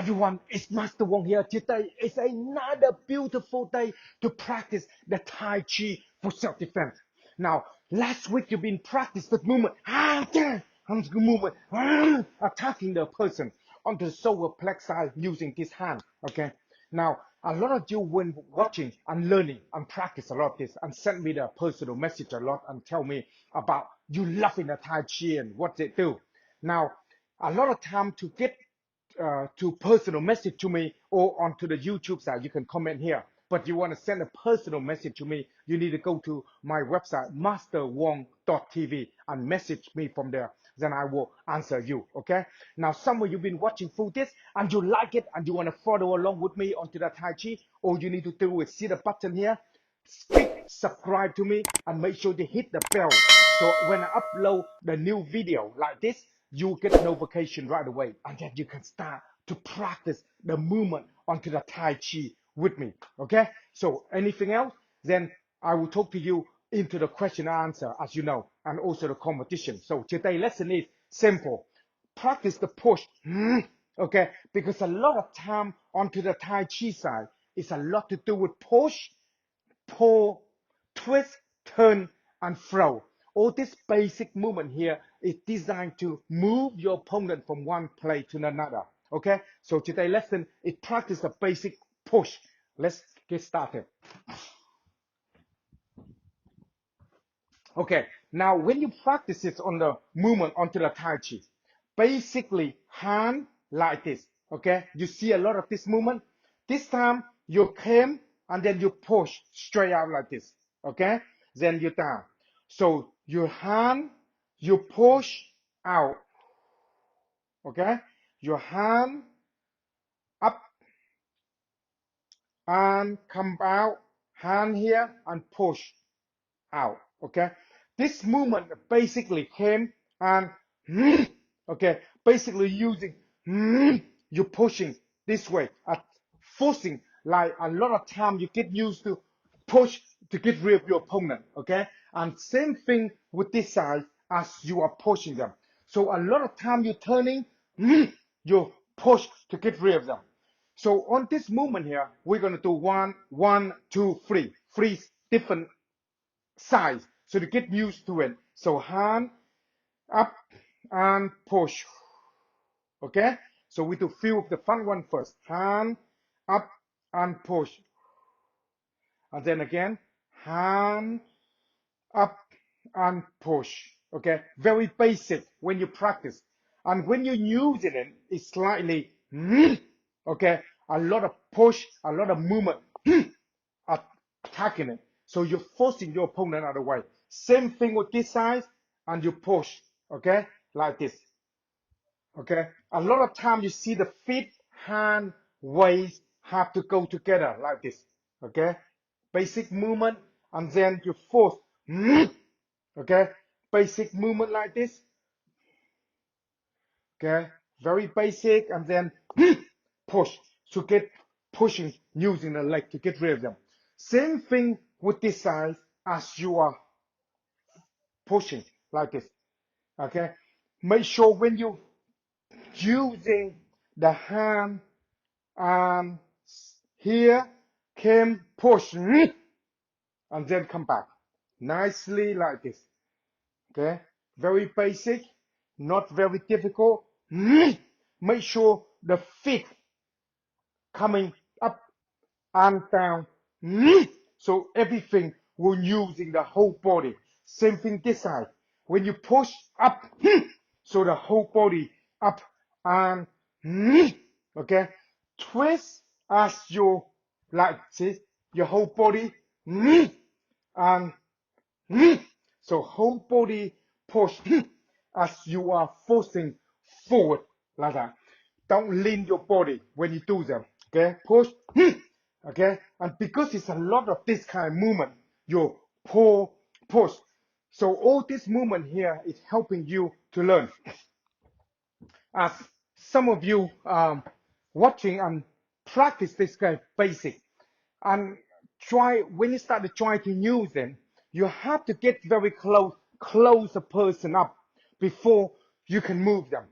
everyone, it's Master Wong here. Today is another beautiful day to practice the Tai Chi for self-defense. Now, last week you've been practicing the movement, attacking the person onto the solar plexus using this hand. Okay. Now, a lot of you when watching and learning and practice a lot of this and send me the personal message a lot and tell me about you loving the Tai Chi and what they do. Now, a lot of time to get to personal message to me or onto the YouTube side, you can comment here. But you want to send a personal message to me, you need to go to my website, masterwong.tv, and message me from there. Then I will answer you, okay? Now, some of you have been watching through this, and you like it, and you want to follow along with me onto the Tai Chi, all you need to do is see the button here, click subscribe to me, and make sure to hit the bell. So when I upload the new video like this, you get notification right away, and then you can start to practice the movement onto the Tai Chi with me. Okay? So anything else? Then I will talk to you into the question and answer, as you know, and also the competition. So today's lesson is simple. Practice the push. Okay? Because a lot of time onto the Tai Chi side is a lot to do with push, pull, twist, turn, and throw. All this basic movement here is designed to move your opponent from one place to another. Okay, so today's lesson is practice the basic push. Let's get started. Okay, now when you practice it on the movement onto the Tai Chi, basically hand like this. Okay, you see a lot of this movement. This time you came and then you push straight out like this. Okay, then you down. So your hand, you push out. Okay, your hand up and come out, hand here and push out. Okay, this movement basically came and okay, basically using you're pushing this way, forcing, like a lot of time you get used to push to get rid of your opponent. Okay, and same thing with this side as you are pushing them. So a lot of time you're turning, you push to get rid of them. So on this movement here, we're going to do one, two, three different sides. So to get used to it. So hand up and push. Okay? So we do feel the front one first. Hand up and push. And then again, hand up and push. Okay? Very basic when you practice. And when you're using it, it's slightly, okay? A lot of push, a lot of movement, attacking it. So you're forcing your opponent out of the way. Same thing with this side, and you push, okay? Like this, okay? A lot of time you see the feet, hand, waist have to go together like this, okay? Basic movement, and then you force, okay? Basic movement like this, okay? Very basic, and then push to get pushing using the leg to get rid of them. Same thing with this side as you are pushing like this. Okay, make sure when you using the hand and here can push and then come back nicely like this. Okay, very basic, not very difficult. Make sure the feet coming up and down. So everything will using the whole body. Same thing this side. When you push up, so the whole body up and okay. Twist as you like. See your whole body and so whole body push as you are forcing forward like that. Don't lean your body when you do them. Okay, push. Okay, and because it's a lot of this kind of movement, you pull, push. So all this movement here is helping you to learn. As some of you watching and practice this kind of basic, and try when you start to try to use them, you have to get very close the person up before you can move them.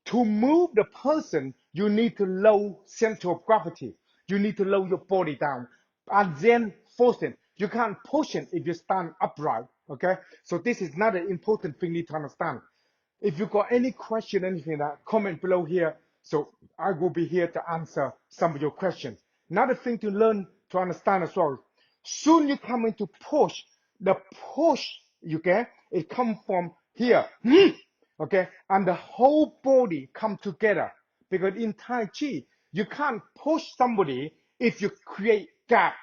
To move the person, you need to low center of gravity. You need to lower your body down and then force it. You can't push it if you stand upright. Okay, so this is another important thing you need to understand. If you got any question, anything that, comment below here. So I will be here to answer some of your questions. Another thing to learn to understand as well. Soon you come into push. The push, okay, it come from here, okay, and the whole body come together. Because in Tai Chi, you can't push somebody if you create gap.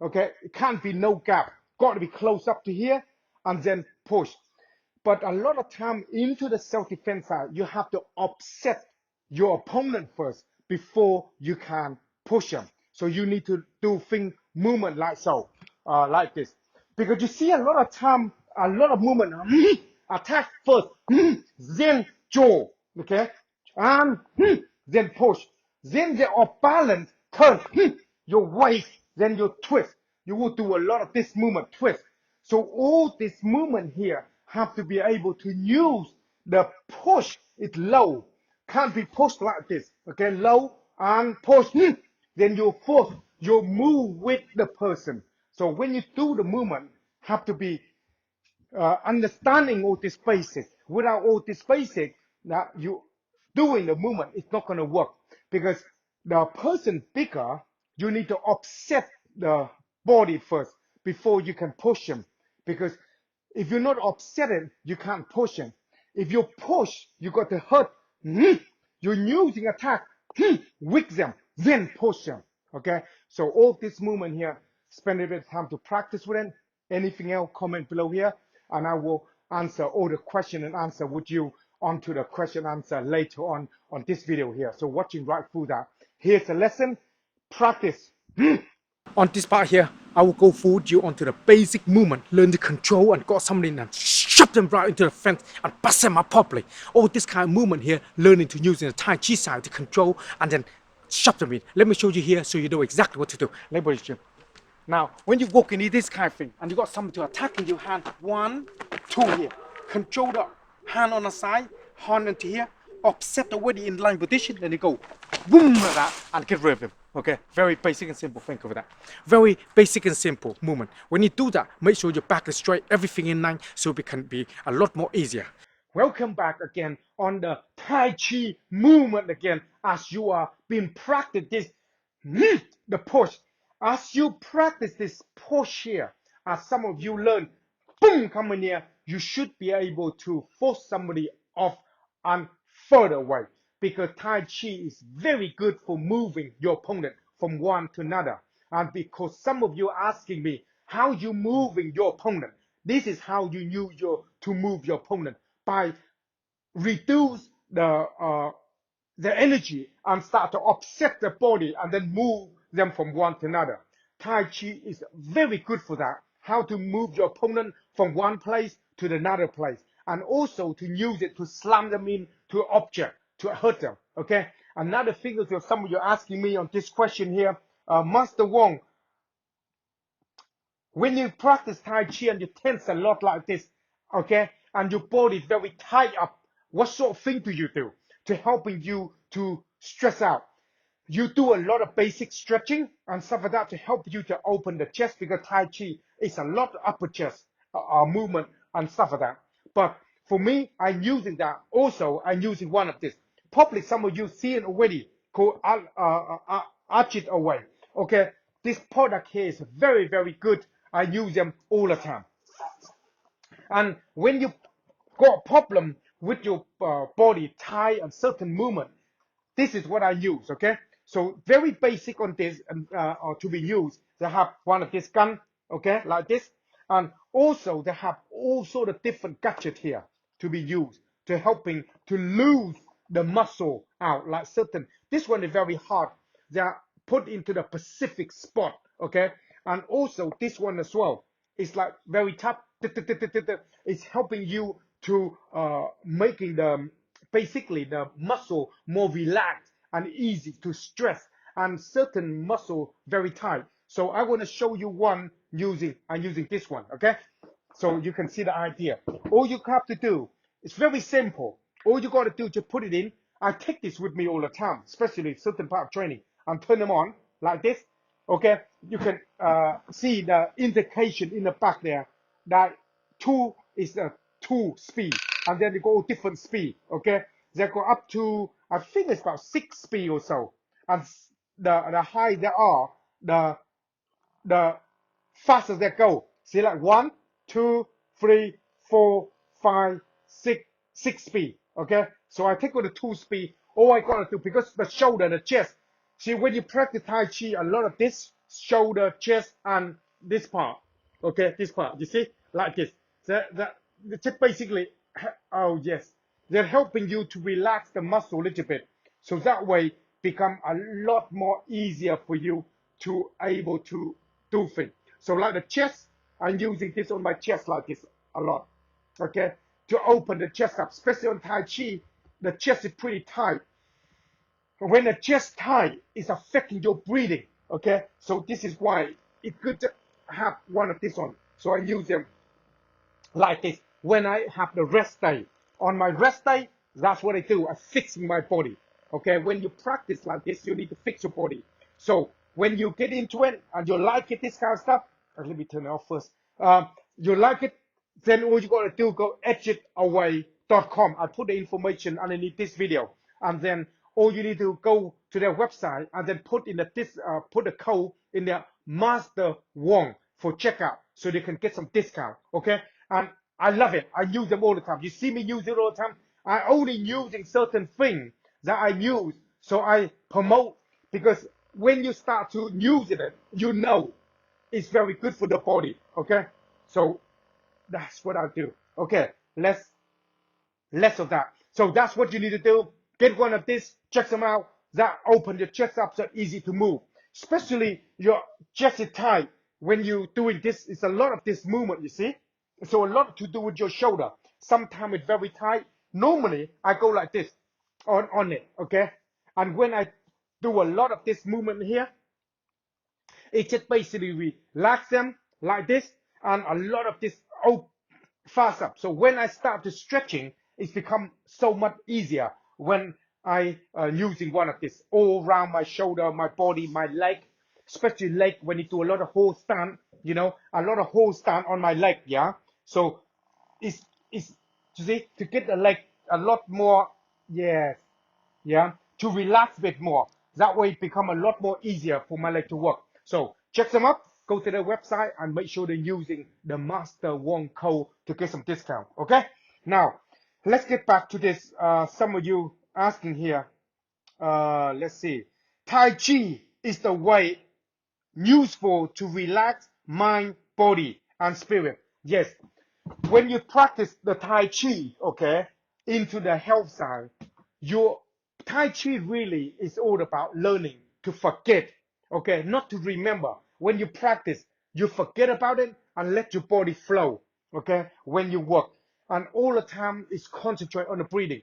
Okay, it can't be no gap. Got to be close up to here and then push. But a lot of time into the self-defense side, you have to upset your opponent first before you can push them. So you need to do thing movement like so, like this. Because you see a lot of time, a lot of movement, attack first, then jaw, okay? And then push. Then they are balanced, turn, your waist, then you twist. You will do a lot of this movement, twist. So all this movement here have to be able to use the push. It's low. Can't be pushed like this. Okay, low and push. Then you force, you move with the person. So when you do the movement, have to be understanding all this basic. Without all this basic, that you doing the movement, it's not going to work because the person bigger, you need to upset the body first before you can push him. Because if you're not upset him, you can't push him. If you push, you got to hurt. You're using attack, weak them, then push them. Okay, so all this movement here, spend a bit of time to practice with it. Anything else, comment below here, and I will answer all the question and answer with you onto the question answer later on this video here. So watching right through that. Here's a lesson, practice. On this part here, I will go forward you onto the basic movement, learn the control and got somebody and shove them right into the fence and bust them up properly. All this kind of movement here, learning to use in the Tai Chi side to control and then shove them in. Let me show you here so you know exactly what to do. Let me show you. Now, when you walk into this kind of thing and you got somebody to attack in your hand, 1, 2 here. Control the hand on the side, hand into here, offset already in line position, then you go boom like that and get rid of them. Okay, very basic and simple. Think of that. Very basic and simple movement. When you do that, make sure your back is straight, everything in line, so it can be a lot more easier. Welcome back again on the Tai Chi movement again, as you are being practice this the push. As you practice this push here, as some of you learn, boom, come in here, you should be able to force somebody off and further away. Because Tai Chi is very good for moving your opponent from one to another. And because some of you are asking me, how you moving your opponent? This is how you use to move your opponent by reduce the energy and start to upset the body and then move them from one to another. Tai Chi is very good for that. How to move your opponent from one place to another place. And also to use it to slam them into an object, to hurt them. Okay? Another thing is some of you asking me on this question here, Master Wong, when you practice Tai Chi and you tense a lot like this, okay, and your body is very tight up, what sort of thing do you do to helping you to stress out? You do a lot of basic stretching and stuff like that to help you to open the chest because Tai Chi is a lot of upper chest movement and stuff like that. But for me, I'm using that. Also, I'm using one of this. Probably some of you see it already called Arch It Away. Okay, this product here is very, very good. I use them all the time. And when you got a problem with your body tie and certain movement, this is what I use, okay? So very basic on this to be used. They have one of this gun, okay, like this. And also they have all sort of different gadgets here to be used to helping to lose the muscle out like certain. This one is very hard. They are put into the specific spot, okay? And also this one as well. It's like very tough. It's helping you to making the basically the muscle more relaxed and easy to stress and certain muscle very tight. So I want to show you one I'm using this one, okay? So you can see the idea. All you have to do, it's very simple. All you got to do, just put it in I take this with me all the time, especially certain part of training. And turn them on like this. Okay, you can see the indication in the back there that 2 is the 2 speed, and then they go different speed. Okay, they go up to, I think it's about 6 speed or so, and the high they are, the faster they go. See, like 1, 2, 3, 4, 5, 6, 6 speed. Okay, so I take with the 2 speed. All I gotta do, because the shoulder, the chest. See, when you practice Tai Chi, a lot of this shoulder, chest, and this part. Okay, this part. You see, like this. That just basically. Oh yes, they're helping you to relax the muscle a little bit, so that way become a lot more easier for you to able to do things. So like the chest, I'm using this on my chest like this a lot. Okay, to open the chest up, especially on Tai Chi, the chest is pretty tight. When the chest tight, it's affecting your breathing. Okay, so this is why it's good to have one of this on. So I use them like this when I have the rest day. On my rest day, that's what I do. I fix my body. Okay, when you practice like this, you need to fix your body. So when you get into it and you like it, this kind of stuff, let me turn it off first. You like it, then all you gotta do, go edgeitaway.com. I put the information underneath this video, and then all you need to go to their website and then put in put the code in there, Master Wong, for checkout, so they can get some discount. Okay, and I love it. I use them all the time. You see me use it all the time. I only using certain things that I use, so I promote, because when you start to use it, you know it's very good for the body. Okay, so that's what I do. Okay, less of that. So that's what you need to do. Get one of this, check them out. That open your chest up so easy to move. Especially your chest is tight. When you doing this, it's a lot of this movement, you see. So a lot to do with your shoulder. Sometimes it's very tight. Normally I go like this on it, okay? And when I do a lot of this movement here, it just basically relax them like this, and a lot of this fast up. So when I start to stretching, it's become so much easier when I using one of this all around my shoulder, my body, my leg, especially leg, when you do a lot of whole stand, a lot of whole stand on my leg, yeah. So it's you see, to get the leg a lot more, yes, yeah, to relax a bit more. That way it become a lot more easier for my leg to work. So check them up, go to their website, and make sure they're using the Master Wong code to get some discount. Okay, now let's get back to this. Some of you asking here, let's see, Tai Chi is the way useful to relax mind, body, and spirit. Yes, when you practice the Tai Chi, okay, into the health side, your Tai Chi really is all about learning to forget, okay, not to remember. When you practice, you forget about it and let your body flow, okay, when you work. And all the time is concentrate on the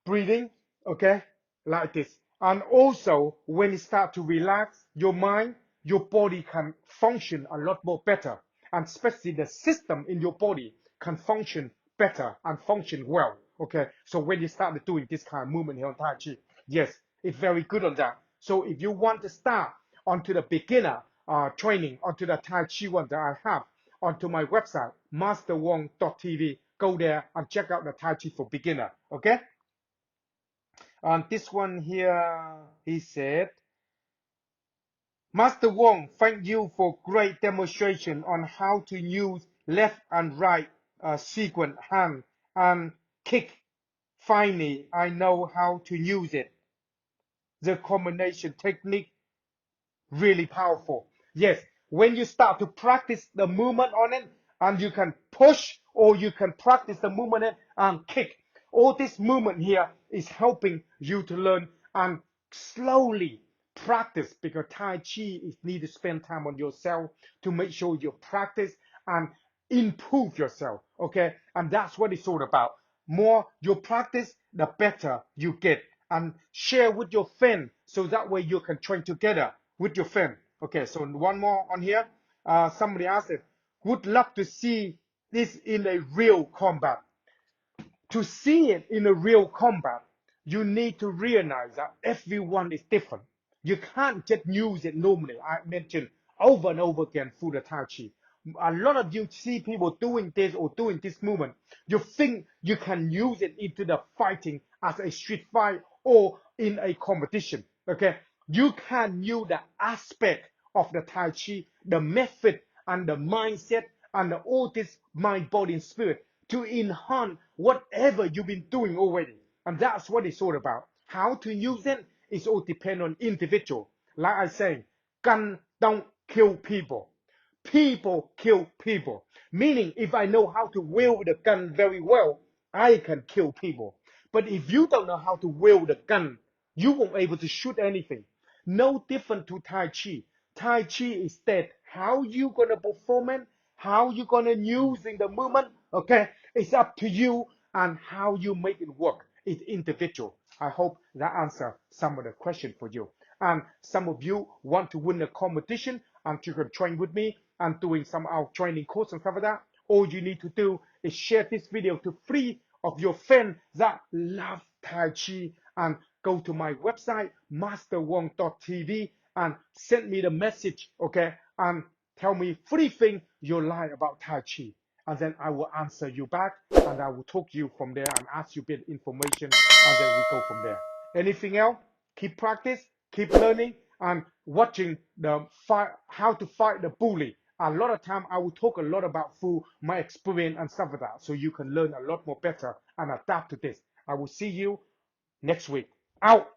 breathing, okay, like this. And also, when you start to relax your mind, your body can function a lot more better, and especially the system in your body can function better and function well. Okay, so when you start doing this kind of movement here on Tai Chi, yes, it's very good on that. So if you want to start onto the beginner training, onto the Tai Chi one that I have, onto my website, masterwong.tv, go there and check out the Tai Chi for beginner. Okay. And this one here, he said, Master Wong, thank you for great demonstration on how to use left and right sequence hand and kick. Finally, I know how to use it. The combination technique really powerful. Yes, when you start to practice the movement on it, and you can push or you can practice the movement and kick. All this movement here is helping you to learn and slowly practice, because Tai Chi is need to spend time on yourself to make sure you practice and improve yourself. Okay, and that's what it's all about. More you practice, the better you get, and share with your friend, so that way you can train together with your friend. Okay, so one more on here. Somebody asked it, would love to see this in a real combat. To see it in a real combat, you need to realize that everyone is different. You can't just use it normally. I mentioned over and over again through the Tai Chi. A lot of you see people doing this or doing this movement. You think you can use it into the fighting as a street fight or in a competition. Okay, you can use the aspect of the Tai Chi, the method and the mindset and all this mind, body, and spirit to enhance whatever you've been doing already. And that's what it's all about. How to use it is all depend on individual. Like I say, gun don't kill people. People kill people. Meaning, if I know how to wield the gun very well, I can kill people. But if you don't know how to wield the gun, you won't be able to shoot anything. No different to Tai Chi. Tai Chi is that how you gonna perform it, how you gonna using the movement. Okay, it's up to you and how you make it work. It's individual. I hope that answer some of the question for you. And some of you want to win a competition and you can train with me and doing some of our training course and stuff like that. All you need to do is share this video to 3 of your friends that love Tai Chi and go to my website masterwong.tv and send me the message, okay, and tell me 3 things you like about Tai Chi, and then I will answer you back and I will talk to you from there and ask you a bit information, and then we go from there. Anything else? Keep practice, keep learning, and watching the fight, how to fight the bully. A lot of time I will talk a lot about through my experience and stuff like that, so you can learn a lot more better and adapt to this. I will see you next week. Out.